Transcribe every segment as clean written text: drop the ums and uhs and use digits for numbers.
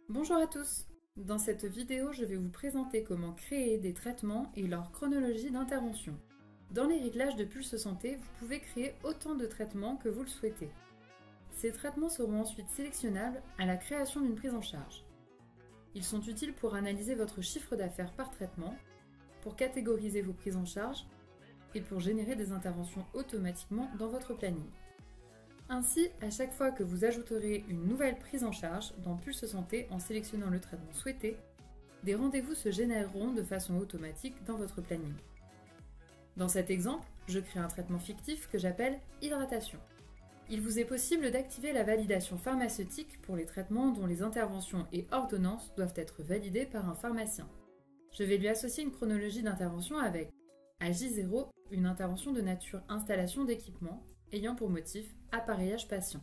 Bonjour à tous! Dans cette vidéo, je vais vous présenter comment créer des traitements et leur chronologie d'intervention. Dans les réglages de Pulse Santé, vous pouvez créer autant de traitements que vous le souhaitez. Ces traitements seront ensuite sélectionnables à la création d'une prise en charge. Ils sont utiles pour analyser votre chiffre d'affaires par traitement, pour catégoriser vos prises en charge et pour générer des interventions automatiquement dans votre planning. Ainsi, à chaque fois que vous ajouterez une nouvelle prise en charge dans Pulse Santé en sélectionnant le traitement souhaité, des rendez-vous se généreront de façon automatique dans votre planning. Dans cet exemple, je crée un traitement fictif que j'appelle hydratation. Il vous est possible d'activer la validation pharmaceutique pour les traitements dont les interventions et ordonnances doivent être validées par un pharmacien. Je vais lui associer une chronologie d'intervention avec à J0 une intervention de nature installation d'équipement ayant pour motif appareillage patient.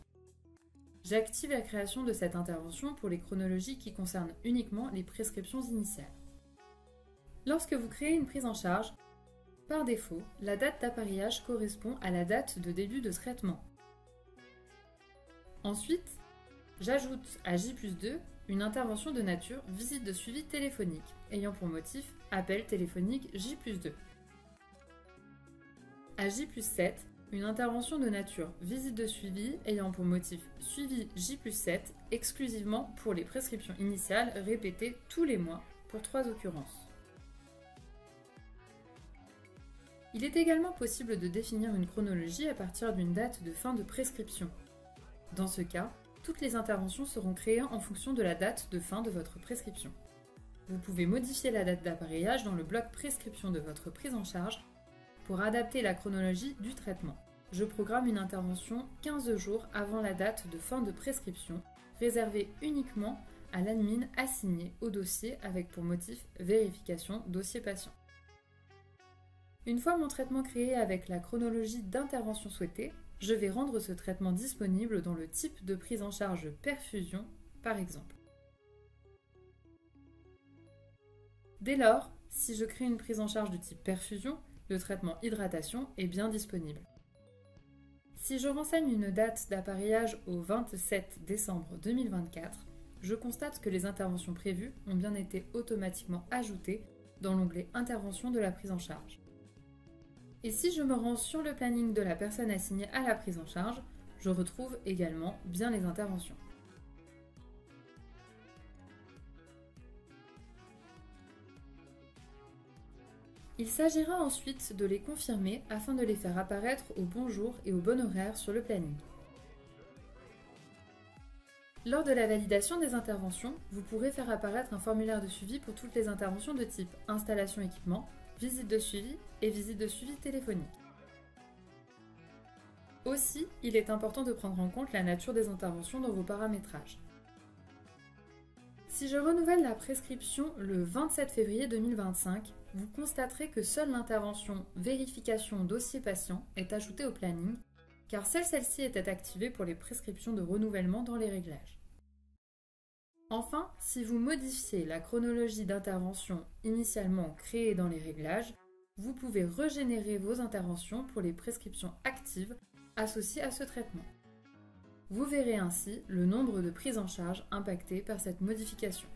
J'active la création de cette intervention pour les chronologies qui concernent uniquement les prescriptions initiales. Lorsque vous créez une prise en charge, par défaut, la date d'appareillage correspond à la date de début de traitement. Ensuite, j'ajoute à J+2 une intervention de nature visite de suivi téléphonique, ayant pour motif appel téléphonique J+2. À J+7, une intervention de nature visite de suivi ayant pour motif suivi J+7 exclusivement pour les prescriptions initiales répétées tous les mois pour 3 occurrences. Il est également possible de définir une chronologie à partir d'une date de fin de prescription. Dans ce cas, toutes les interventions seront créées en fonction de la date de fin de votre prescription. Vous pouvez modifier la date d'appareillage dans le bloc prescription de votre prise en charge pour adapter la chronologie du traitement. Je programme une intervention 15 jours avant la date de fin de prescription, réservée uniquement à l'admin assigné au dossier avec pour motif vérification dossier patient. Une fois mon traitement créé avec la chronologie d'intervention souhaitée, je vais rendre ce traitement disponible dans le type de prise en charge perfusion, par exemple. Dès lors, si je crée une prise en charge de type perfusion, le traitement hydratation est bien disponible. Si je renseigne une date d'appareillage au 27 décembre 2024, je constate que les interventions prévues ont bien été automatiquement ajoutées dans l'onglet Intervention de la prise en charge. Et si je me rends sur le planning de la personne assignée à la prise en charge, je retrouve également bien les interventions. Il s'agira ensuite de les confirmer afin de les faire apparaître au bon jour et au bon horaire sur le planning. Lors de la validation des interventions, vous pourrez faire apparaître un formulaire de suivi pour toutes les interventions de type installation équipement, visite de suivi et visite de suivi téléphonique. Aussi, il est important de prendre en compte la nature des interventions dans vos paramétrages. Si je renouvelle la prescription le 27 février 2025, vous constaterez que seule l'intervention vérification dossier patient est ajoutée au planning, car celle-ci était activée pour les prescriptions de renouvellement dans les réglages. Enfin, si vous modifiez la chronologie d'intervention initialement créée dans les réglages, vous pouvez régénérer vos interventions pour les prescriptions actives associées à ce traitement. Vous verrez ainsi le nombre de prises en charge impactées par cette modification.